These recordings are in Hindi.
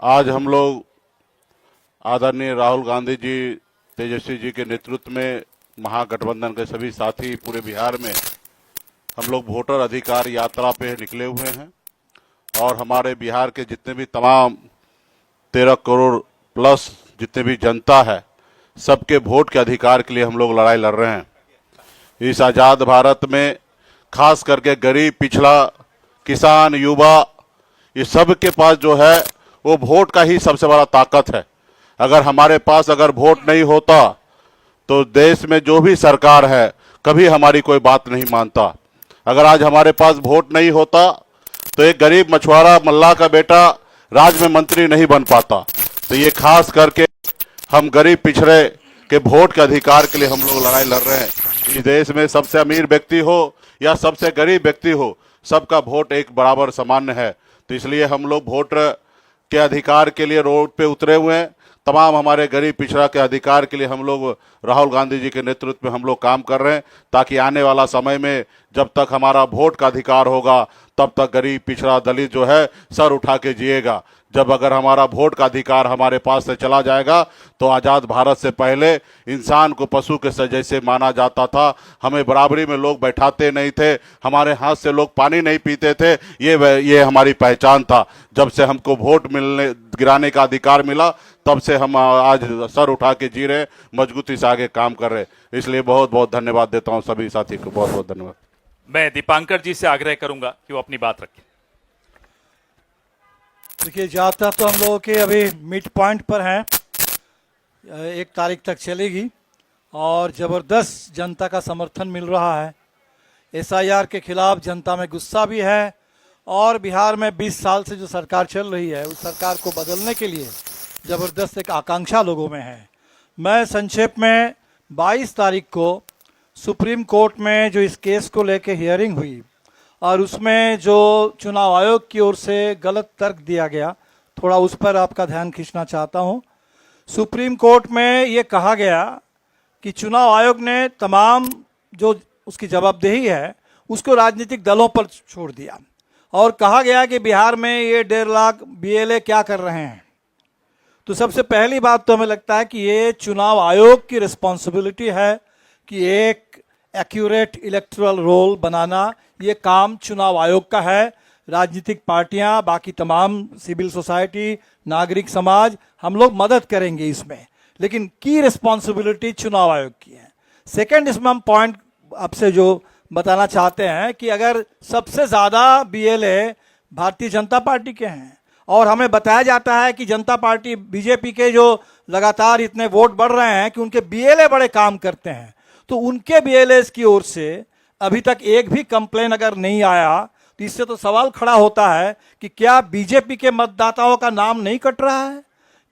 आज हम लोग आदरणीय राहुल गांधी जी, तेजस्वी जी के नेतृत्व में महागठबंधन के सभी साथी पूरे बिहार में हम लोग वोटर अधिकार यात्रा पे निकले हुए हैं और हमारे बिहार के जितने भी तमाम 13 करोड़ प्लस जितने भी जनता है, सबके वोट के अधिकार के लिए हम लोग लड़ाई लड़ रहे हैं। इस आज़ाद भारत में खास करके गरीब, पिछड़ा, किसान, युवा, ये सब के पास जो है वो वोट का ही सबसे बड़ा ताकत है। अगर हमारे पास अगर वोट नहीं होता तो देश में जो भी सरकार है कभी हमारी कोई बात नहीं मानता। अगर आज हमारे पास वोट नहीं होता तो एक गरीब मछुआरा मल्लाह का बेटा राज्य में मंत्री नहीं बन पाता। तो ये खास करके हम गरीब पिछड़े के वोट के अधिकार के लिए हम लोग लड़ाई लड़ रहे हैं। इस देश में सबसे अमीर व्यक्ति हो या सबसे गरीब व्यक्ति हो, सबका वोट एक बराबर सामान्य है। तो इसलिए हम लोग वोट के अधिकार के लिए रोड पे उतरे हुए हैं। तमाम हमारे गरीब पिछड़ा के अधिकार के लिए हम लोग राहुल गांधी जी के नेतृत्व में हम लोग काम कर रहे हैं, ताकि आने वाला समय में जब तक हमारा वोट का अधिकार होगा तब तक गरीब, पिछड़ा, दलित जो है सर उठा के जिएगा। जब अगर हमारा वोट का अधिकार हमारे पास से चला जाएगा तो आज़ाद भारत से पहले इंसान को पशु के जैसे माना जाता था। हमें बराबरी में लोग बैठाते नहीं थे, हमारे हाथ से लोग पानी नहीं पीते थे। ये हमारी पहचान था। जब से हमको वोट गिराने का अधिकार मिला तब से हम आज सर उठा के जी रहे, मजबूती से आगे काम कर रहे। इसलिए बहुत बहुत धन्यवाद देता हूँ सभी साथी को, बहुत बहुत धन्यवाद। मैं दीपांकर जी से आग्रह करूंगा कि वो अपनी बात रखें। देखिए, यात्रा तो हम लोगों के अभी मिड पॉइंट पर हैं, 1 तारीख तक चलेगी और ज़बरदस्त जनता का समर्थन मिल रहा है। SIR के खिलाफ जनता में गुस्सा भी है और बिहार में 20 साल से जो सरकार चल रही है उस सरकार को बदलने के लिए ज़बरदस्त एक आकांक्षा लोगों में है। मैं संक्षेप में 22 तारीख को सुप्रीम कोर्ट में जो इस केस को लेके हियरिंग हुई और उसमें जो चुनाव आयोग की ओर से गलत तर्क दिया गया, थोड़ा उस पर आपका ध्यान खींचना चाहता हूं। सुप्रीम कोर्ट में ये कहा गया कि चुनाव आयोग ने तमाम जो उसकी जवाबदेही है उसको राजनीतिक दलों पर छोड़ दिया और कहा गया कि बिहार में ये 1.5 लाख BLA क्या कर रहे हैं। तो सबसे पहली बात तो हमें लगता है कि ये चुनाव आयोग की रिस्पॉन्सिबिलिटी है कि एक एक्यूरेट इलेक्टोरल रोल बनाना, ये काम चुनाव आयोग का है। राजनीतिक पार्टियां, बाकी तमाम सिविल सोसाइटी, नागरिक समाज, हम लोग मदद करेंगे इसमें, लेकिन की रिस्पॉन्सिबिलिटी चुनाव आयोग की है। सेकंड, इसमें हम पॉइंट आपसे जो बताना चाहते हैं कि अगर सबसे ज़्यादा BLA भारतीय जनता पार्टी के हैं और हमें बताया जाता है कि जनता पार्टी BJP के जो लगातार इतने वोट बढ़ रहे हैं कि उनके BLA बड़े काम करते हैं, तो उनके BLAs की ओर से अभी तक एक भी कंप्लेन अगर नहीं आया तो इससे तो सवाल खड़ा होता है कि क्या BJP के मतदाताओं का नाम नहीं कट रहा है?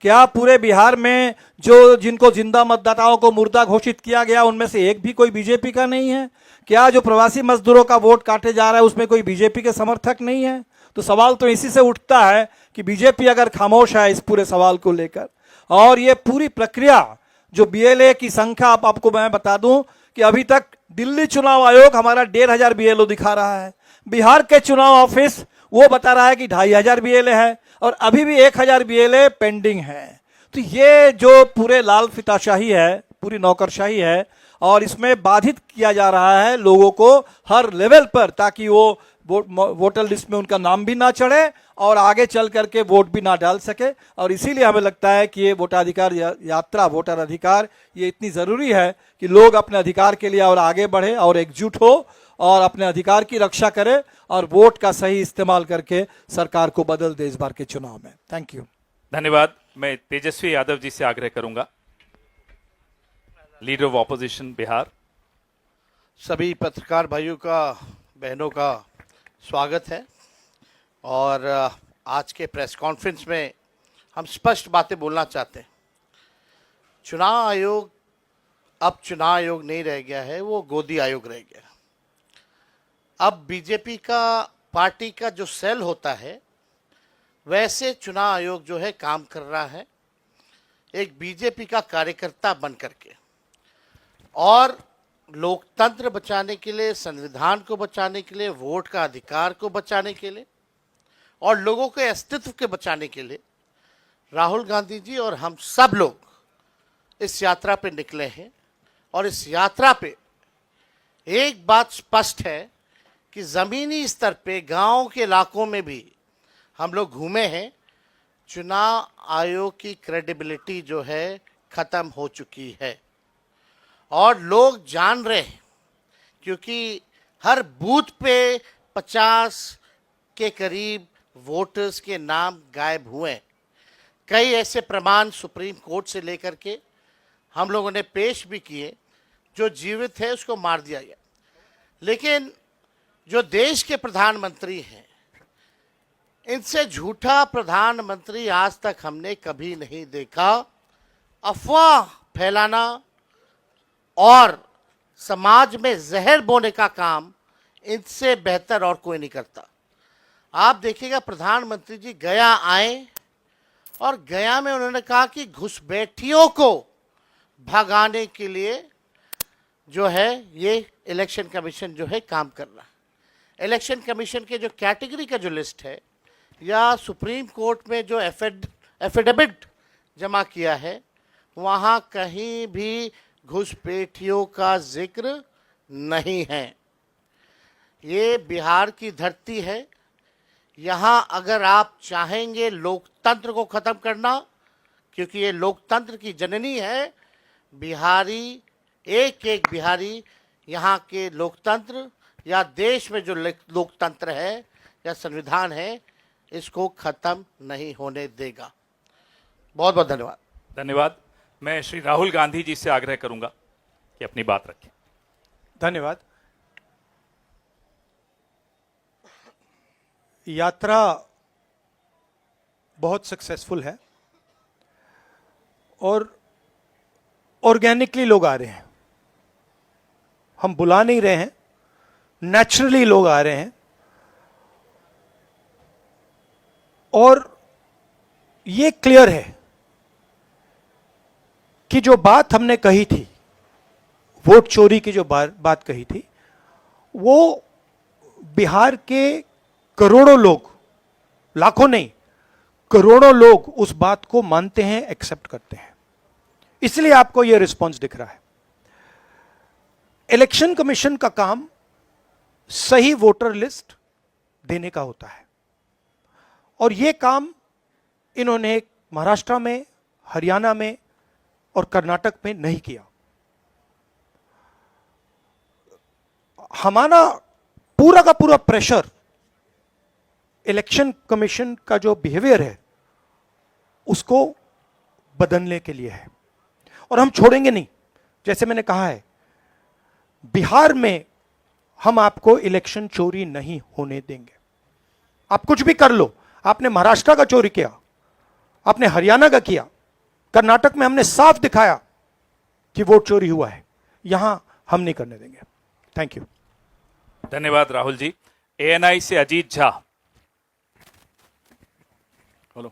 क्या पूरे बिहार में जो जिनको जिंदा मतदाताओं को मुर्दा घोषित किया गया उनमें से एक भी कोई BJP का नहीं है? क्या जो प्रवासी मजदूरों का वोट काटे जा रहा है उसमें कोई BJP के समर्थक नहीं है? तो सवाल तो इसी से उठता है कि BJP अगर खामोश है इस पूरे सवाल को लेकर, और ये पूरी प्रक्रिया जो BLA की संख्या आपको मैं बता दूं कि अभी तक दिल्ली चुनाव आयोग हमारा 1,500 BLO दिखा रहा है, बिहार के चुनाव ऑफिस वो बता रहा है कि 2,500 BLA है और अभी भी 1,000 BLA पेंडिंग है। तो ये जो पूरे लाल फिताशाही है, पूरी नौकरशाही है और इसमें बाधित किया जा रहा है लोगों को हर लेवल पर, ताकि वो वोटर लिस्ट में उनका नाम भी ना चढ़े और आगे चल करके वोट भी ना डाल सके। और इसीलिए हमें लगता है कि ये वोटाधिकार यात्रा, वोटर अधिकार, ये इतनी ज़रूरी है कि लोग अपने अधिकार के लिए और आगे बढ़े और एकजुट हो और अपने अधिकार की रक्षा करे और वोट का सही इस्तेमाल करके सरकार को बदल दे इस बार के चुनाव में। Thank you. धन्यवाद। मैं तेजस्वी यादव जी से आग्रह करूंगा, लीडर ऑफ ऑपोजिशन बिहार। सभी पत्रकार भाइयों का, बहनों का स्वागत है और आज के प्रेस कॉन्फ्रेंस में हम स्पष्ट बातें बोलना चाहते हैं। चुनाव आयोग अब चुनाव आयोग नहीं रह गया है, वो गोदी आयोग रह गया। अब BJP का पार्टी का जो सेल होता है वैसे चुनाव आयोग जो है काम कर रहा है, एक BJP का कार्यकर्ता बन करके, और लोकतंत्र बचाने के लिए, संविधान को बचाने के लिए, वोट का अधिकार को बचाने के लिए और लोगों के अस्तित्व के बचाने के लिए राहुल गांधी जी और हम सब लोग इस यात्रा पे निकले हैं और इस यात्रा पे एक बात स्पष्ट है कि ज़मीनी स्तर पे गांव के इलाकों में भी हम लोग घूमे हैं। चुनाव आयोग की क्रेडिबिलिटी जो है ख़त्म हो चुकी है और लोग जान रहे हैं, क्योंकि हर बूथ पे 50 के करीब वोटर्स के नाम गायब हुए हैं। कई ऐसे प्रमाण सुप्रीम कोर्ट से लेकर के हम लोगों ने पेश भी किए, जो जीवित है उसको मार दिया गया। लेकिन जो देश के प्रधानमंत्री हैं, इनसे झूठा प्रधानमंत्री आज तक हमने कभी नहीं देखा। अफवाह फैलाना और समाज में जहर बोने का काम इनसे बेहतर और कोई नहीं करता। आप देखिएगा, प्रधानमंत्री जी गया आए और गया में उन्होंने कहा कि घुसपैठियों को भगाने के लिए जो है ये इलेक्शन कमीशन जो है काम कर रहा है। इलेक्शन कमीशन के जो कैटेगरी का जो लिस्ट है या सुप्रीम कोर्ट में जो एफिडेविट जमा किया है, वहाँ कहीं भी घुसपैठियों का जिक्र नहीं है। ये बिहार की धरती है। यहाँ अगर आप चाहेंगे लोकतंत्र को ख़त्म करना, क्योंकि ये लोकतंत्र की जननी है, बिहारी एक एक बिहारी यहाँ के लोकतंत्र या देश में जो लोकतंत्र है या संविधान है, इसको ख़त्म नहीं होने देगा। बहुत बहुत धन्यवाद। धन्यवाद। मैं श्री राहुल गांधी जी से आग्रह करूंगा कि अपनी बात रखें। धन्यवाद। यात्रा बहुत सक्सेसफुल है और ऑर्गेनिकली लोग आ रहे हैं। हम बुला नहीं रहे हैं, नेचुरली लोग आ रहे हैं। और ये क्लियर है कि जो बात हमने कही थी, वोट चोरी की जो बात कही थी, वो बिहार के करोड़ों लोग, लाखों नहीं, करोड़ों लोग उस बात को मानते हैं, एक्सेप्ट करते हैं। इसलिए आपको यह रिस्पॉन्स दिख रहा है। इलेक्शन कमीशन का काम सही वोटर लिस्ट देने का होता है और यह काम इन्होंने महाराष्ट्र में, हरियाणा में और कर्नाटक में नहीं किया। हमारा पूरा का पूरा प्रेशर इलेक्शन कमीशन का जो बिहेवियर है उसको बदलने के लिए है और हम छोड़ेंगे नहीं। जैसे मैंने कहा है, बिहार में हम आपको इलेक्शन चोरी नहीं होने देंगे। आप कुछ भी कर लो, आपने महाराष्ट्र का चोरी किया, आपने हरियाणा का किया, कर्नाटक में हमने साफ दिखाया कि वोट चोरी हुआ है, यहां हम नहीं करने देंगे। Thank you. धन्यवाद राहुल जी। एएनआई से अजीत झा। हेलो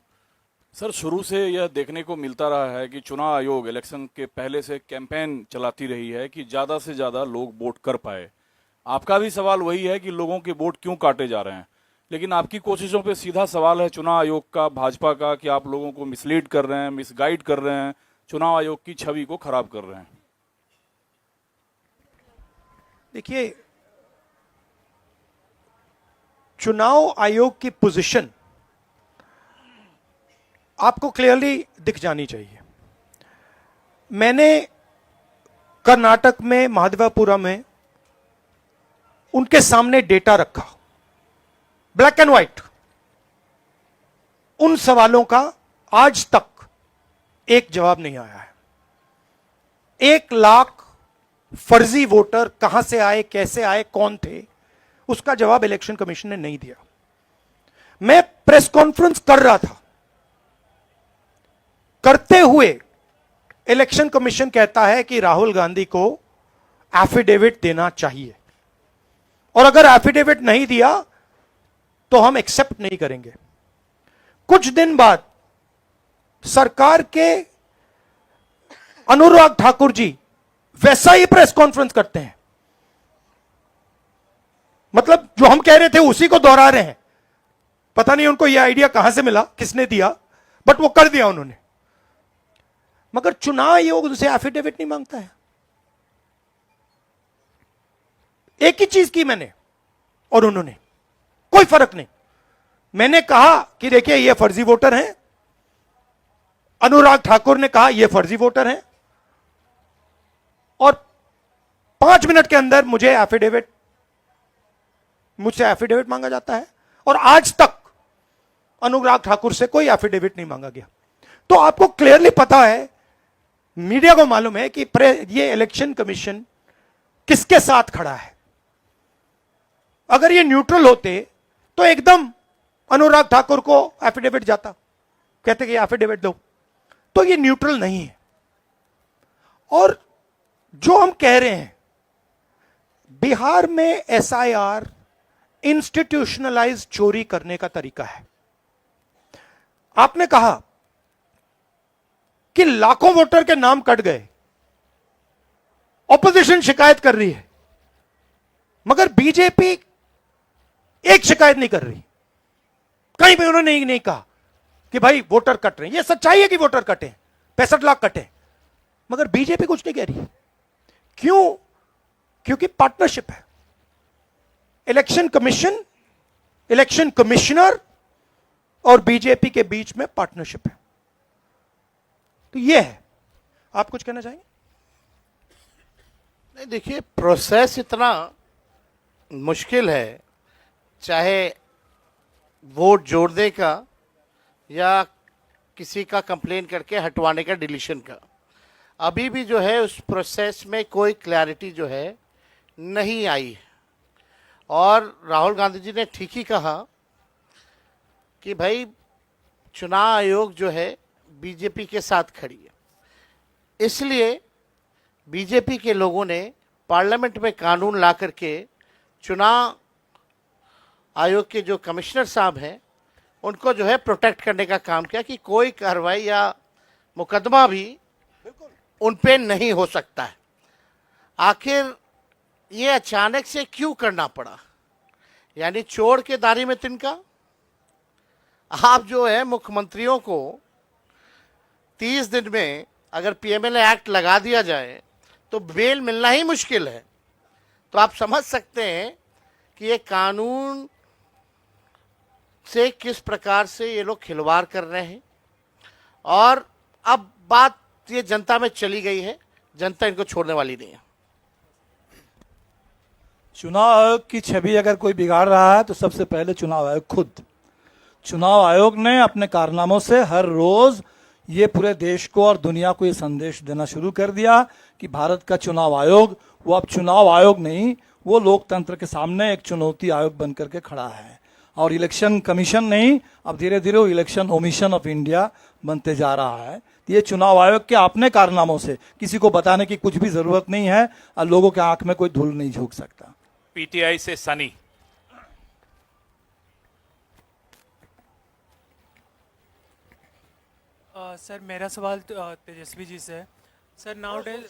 सर, शुरू से यह देखने को मिलता रहा है कि चुनाव आयोग इलेक्शन के पहले से कैंपेन चलाती रही है कि ज़्यादा से ज़्यादा लोग वोट कर पाए। आपका भी सवाल वही है कि लोगों के वोट क्यों काटे जा रहे हैं, लेकिन आपकी कोशिशों पे सीधा सवाल है चुनाव आयोग का, भाजपा का, कि आप लोगों को मिसलीड कर रहे हैं, मिसगाइड कर रहे हैं, चुनाव आयोग की छवि को खराब कर रहे हैं। देखिए, चुनाव आयोग की पोजीशन आपको क्लियरली दिख जानी चाहिए। मैंने कर्नाटक में, महादेवपुरम में उनके सामने डेटा रखा, ब्लैक एंड व्हाइट। उन सवालों का आज तक एक जवाब नहीं आया है। 1 लाख फर्जी वोटर कहां से आए, कैसे आए, कौन थे, उसका जवाब इलेक्शन कमीशन ने नहीं दिया। मैं प्रेस कॉन्फ्रेंस कर रहा था, करते हुए इलेक्शन कमीशन कहता है कि राहुल गांधी को एफिडेविट देना चाहिए और अगर एफिडेविट नहीं दिया तो हम एक्सेप्ट नहीं करेंगे। कुछ दिन बाद सरकार के अनुराग ठाकुर जी वैसा ही प्रेस कॉन्फ्रेंस करते हैं, मतलब जो हम कह रहे थे उसी को दोहरा रहे हैं। पता नहीं उनको यह आइडिया कहां से मिला, किसने दिया, बट वो कर दिया उन्होंने। मगर चुनाव आयोग उनसे एफिडेविट नहीं मांगता है। एक ही चीज की मैंने और उन्होंने, कोई फर्क नहीं। मैंने कहा कि देखिए ये फर्जी वोटर हैं, अनुराग ठाकुर ने कहा ये फर्जी वोटर हैं, और 5 मिनट के अंदर मुझसे एफिडेविट मांगा जाता है। और आज तक अनुराग ठाकुर से कोई एफिडेविट नहीं मांगा गया। तो आपको क्लियरली पता है, मीडिया को मालूम है कि ये इलेक्शन कमीशन किसके साथ खड़ा है। अगर ये न्यूट्रल होते तो एकदम अनुराग ठाकुर को एफिडेविट जाता, कहते कि एफिडेविट दो। तो ये न्यूट्रल नहीं है। और जो हम कह रहे हैं, बिहार में एसआईआर इंस्टीट्यूशनलाइज चोरी करने का तरीका है। आपने कहा कि लाखों वोटर के नाम कट गए, ऑपोजिशन शिकायत कर रही है, मगर बीजेपी एक शिकायत नहीं कर रही। कहीं भी उन्होंने नहीं कहा कि भाई वोटर कट रहे हैं। यह सच्चाई है कि वोटर कटे, 65 लाख कटे, मगर बीजेपी कुछ नहीं कह रही। क्यों? क्योंकि पार्टनरशिप है। इलेक्शन कमीशन, इलेक्शन कमिश्नर और बीजेपी के बीच में पार्टनरशिप है। तो यह है। आप कुछ कहना चाहेंगे? नहीं, देखिए, प्रोसेस इतना मुश्किल है, चाहे वोट जोड़ने का या किसी का कंप्लेन करके हटवाने का, डिलीशन का। अभी भी जो है उस प्रोसेस में कोई क्लैरिटी जो है नहीं आई है। और राहुल गांधी जी ने ठीक ही कहा कि भाई चुनाव आयोग जो है बीजेपी के साथ खड़ी है, इसलिए बीजेपी के लोगों ने पार्लियामेंट में कानून ला करके चुनाव आयोग के जो कमिश्नर साहब हैं उनको जो है प्रोटेक्ट करने का काम किया कि कोई कार्रवाई या मुकदमा भी उन पे नहीं हो सकता है। आखिर ये अचानक से क्यों करना पड़ा? यानी चोर के दाढ़ी में तिनका। आप जो है मुख्यमंत्रियों को 30 दिन में अगर पीएमएलए एक्ट लगा दिया जाए तो बेल मिलना ही मुश्किल है। तो आप समझ सकते हैं कि ये कानून से किस प्रकार से ये लोग खिलवाड़ कर रहे हैं। और अब बात ये जनता में चली गई है, जनता इनको छोड़ने वाली नहीं है। चुनाव आयोग की छवि अगर कोई बिगाड़ रहा है तो सबसे पहले चुनाव आयोग खुद। चुनाव आयोग ने अपने कारनामों से हर रोज ये पूरे देश को और दुनिया को ये संदेश देना शुरू कर दिया कि भारत का चुनाव आयोग वो अब चुनाव आयोग नहीं, वो लोकतंत्र के सामने एक चुनौती आयोग बन करके खड़ा है। और इलेक्शन कमीशन नहीं, अब धीरे धीरे वो इलेक्शन ओमिशन ऑफ इंडिया बनते जा रहा है। ये चुनाव आयोग के अपने कारनामों से किसी को बताने की कुछ भी जरूरत नहीं है और लोगों के आंख में कोई धूल नहीं झोंक सकता। पीटीआई से सनी। सर मेरा सवाल तेजस्वी जी से है। Sir nowadays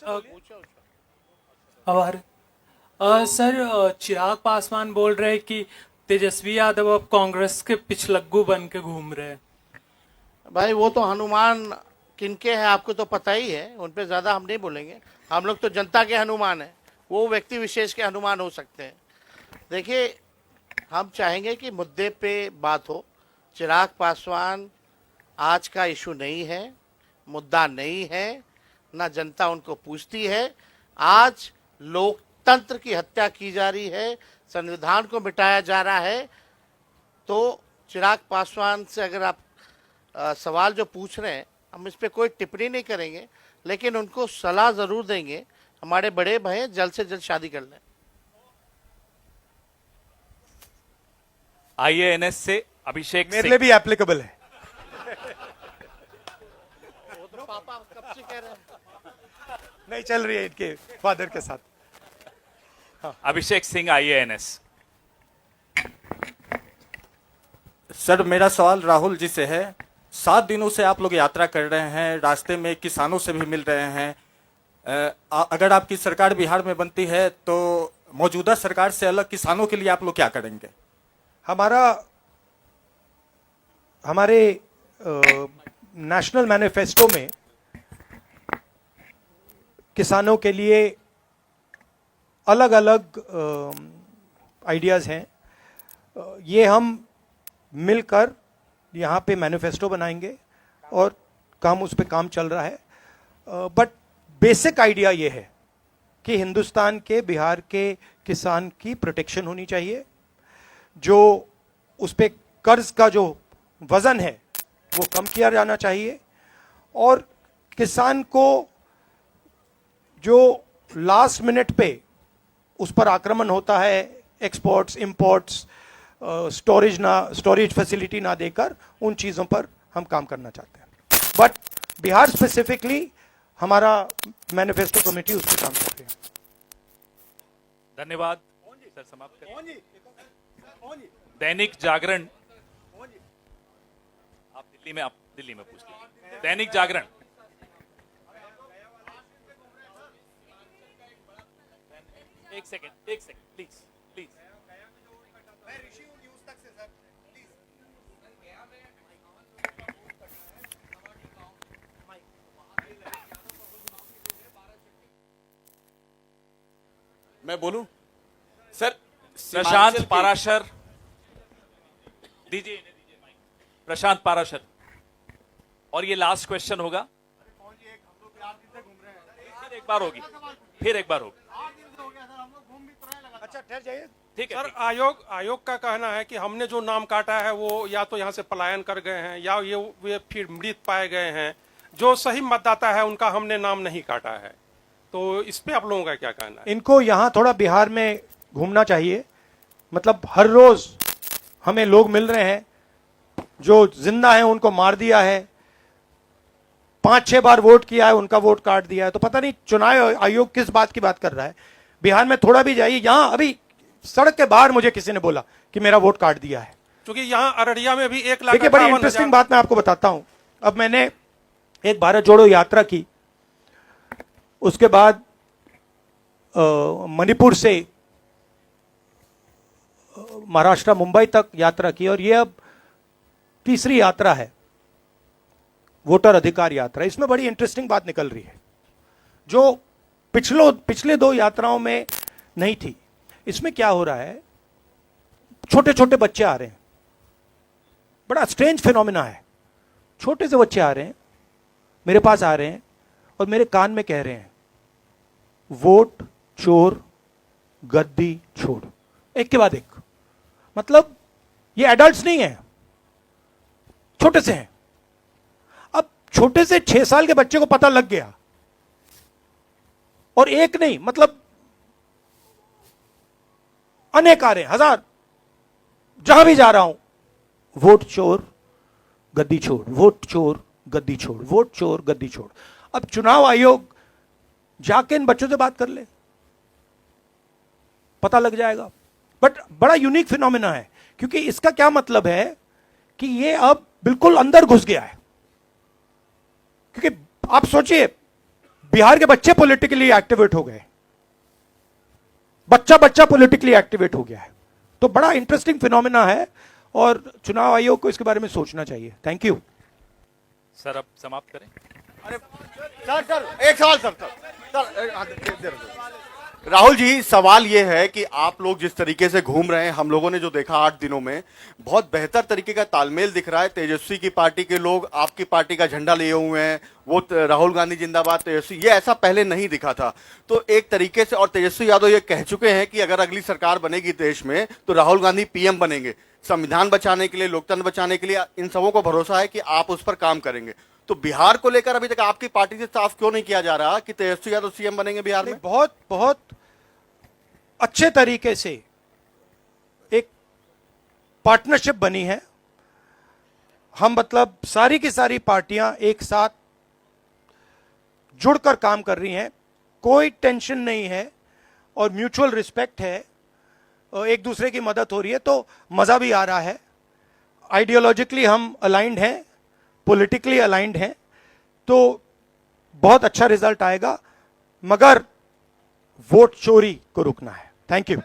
sir Chirag Paswan बोल रहे हैं कि तेजस्वी यादव अब कांग्रेस के पिछलग्गू बन के घूम रहे हैं। भाई वो तो हनुमान किनके हैं आपको तो पता ही है, उन पे ज़्यादा हम नहीं बोलेंगे। हम लोग तो जनता के हनुमान हैं, वो व्यक्ति विशेष के हनुमान हो सकते हैं। देखिए, हम चाहेंगे कि मुद्दे पे बात हो। चिराग पासवान आज का इशू नहीं है, मुद्दा नहीं है, ना जनता उनको पूछती है। आज लोकतंत्र की हत्या की जा रही है, संविधान को मिटाया जा रहा है। तो चिराग पासवान से अगर आप सवाल जो पूछ रहे हैं, हम इस पर कोई टिप्पणी नहीं करेंगे, लेकिन उनको सलाह ज़रूर देंगे। हमारे बड़े भाई जल्द से जल्द शादी कर लें। आईएएनएस से अभिषेक मेरे सिंह। लिए भी एप्लीकेबल है। तो पापा कब से कह रहे हैं? नहीं चल रही है इनके फादर के साथ। अभिषेक सिंह आईएएनएस। सर मेरा सवाल राहुल जी से है। 7 दिनों से आप लोग यात्रा कर रहे हैं, रास्ते में किसानों से भी मिल रहे हैं। अगर आपकी सरकार बिहार में बनती है तो मौजूदा सरकार से अलग किसानों के लिए आप लोग क्या नेशनल मैनिफेस्टो में किसानों के लिए अलग अलग आइडियाज़ हैं। ये हम मिलकर यहाँ पे मैनिफेस्टो बनाएंगे और उस पे काम चल रहा है। बट बेसिक आइडिया ये है कि हिंदुस्तान के, बिहार के किसान की प्रोटेक्शन होनी चाहिए। जो उस पे कर्ज का जो वजन है वो कम किया जाना चाहिए, और किसान को जो लास्ट मिनट पे उस पर आक्रमण होता है, एक्सपोर्ट्स, इंपोर्ट्स, स्टोरेज फैसिलिटी ना देकर, उन चीज़ों पर हम काम करना चाहते हैं। बट बिहार स्पेसिफिकली हमारा मैनिफेस्टो कमेटी उस पर काम कर रही है। धन्यवाद सर, समाप्त करें। दैनिक जागरण, आप दिल्ली में पूछ लीजिए। दैनिक जागरण, एक सेकंड प्लीज। मैं बोलूं सर? प्रशांत पाराशर, दीजिए माइक। प्रशांत पाराशर, और ये लास्ट क्वेश्चन होगा। फिर एक बार होगी। अच्छा, ठहर जाइए। ठीक है। सर, आयोग का कहना है कि हमने जो नाम काटा है वो या तो यहाँ से पलायन कर गए हैं या वे फिर मृत पाए गए हैं। जो सही मतदाता है उनका हमने नाम नहीं काटा है। तो इस पे आप लोगों का क्या कहना है? इनको यहाँ थोड़ा बिहार में घूमना चाहिए। मतलब हर रोज हमें लोग मिल रहे हैं जो जिंदा हैं, उनको मार दिया है, 5-6 बार वोट किया है, उनका वोट काट दिया है। तो पता नहीं चुनाव आयोग किस बात की बात कर रहा है। बिहार में थोड़ा भी जाइए। यहाँ अभी सड़क के बाहर मुझे किसी ने बोला कि मेरा वोट काट दिया है। क्योंकि यहाँ अररिया में भी 1 लाख। देखिए, बड़ी इंटरेस्टिंग बात मैं आपको बताता हूं। अब मैंने एक भारत जोड़ो यात्रा की, उसके बाद मणिपुर से महाराष्ट्र मुंबई तक यात्रा की, और ये अब तीसरी यात्रा है, वोटर अधिकार यात्रा। इसमें बड़ी इंटरेस्टिंग बात निकल रही है जो पिछले 2 यात्राओं में नहीं थी। इसमें क्या हो रहा है, छोटे छोटे बच्चे आ रहे हैं। बड़ा स्ट्रेंज फिनोमिना है। छोटे से बच्चे आ रहे हैं, मेरे पास आ रहे हैं और मेरे कान में कह रहे हैं, वोट चोर गद्दी छोड़, एक के बाद एक। मतलब ये एडल्ट्स नहीं है, छोटे से हैं। अब छोटे से 6 साल के बच्चे को पता लग गया, और एक नहीं, मतलब अनेक आ रहे हैं, 1000। जहां भी जा रहा हूं, वोट चोर गद्दी छोड़, वोट चोर गद्दी छोड़, वोट चोर गद्दी छोड़। अब चुनाव आयोग जाके इन बच्चों से बात कर ले, पता लग जाएगा। बट बड़ा यूनिक फिनोमिना है, क्योंकि इसका क्या मतलब है कि ये अब बिल्कुल अंदर घुस गया है। क्योंकि आप सोचिए, बिहार के बच्चे पॉलिटिकली एक्टिवेट हो गए, बच्चा पॉलिटिकली एक्टिवेट हो गया है। तो बड़ा इंटरेस्टिंग फिनोमिना है, और चुनाव आयोग को इसके बारे में सोचना चाहिए। थैंक यू सर, अब समाप्त करें। सर एक सवाल सर राहुल जी, सवाल ये है कि आप लोग जिस तरीके से घूम रहे हैं, हम लोगों ने जो देखा 8 दिनों में, बहुत बेहतर तरीके का तालमेल दिख रहा है। तेजस्वी की पार्टी के लोग आपकी पार्टी का झंडा लिए हुए हैं, वो राहुल गांधी जिंदाबाद तेजस्वी, ये ऐसा पहले नहीं दिखा था। तो एक तरीके से, और तेजस्वी यादव ये कह चुके हैं कि अगर अगली सरकार बनेगी देश में तो राहुल गांधी पीएम बनेंगे। संविधान बचाने के लिए, लोकतंत्र बचाने के लिए इन सबों को भरोसा है कि आप उस पर काम करेंगे। तो बिहार को लेकर अभी तक आपकी पार्टी से साफ क्यों नहीं किया जा रहा कि तेजस्वी यादव सीएम बनेंगे बिहार में? बहुत अच्छे तरीके से एक पार्टनरशिप बनी है। हम मतलब सारी की सारी पार्टियां एक साथ जुड़कर काम कर रही हैं, कोई टेंशन नहीं है और म्यूचुअल रिस्पेक्ट है, एक दूसरे की मदद हो रही है, तो मजा भी आ रहा है। आइडियोलॉजिकली हम अलाइंड हैं, पॉलिटिकली अलाइंड हैं, तो बहुत अच्छा रिजल्ट आएगा, मगर वोट चोरी को रुकना है। Thank you.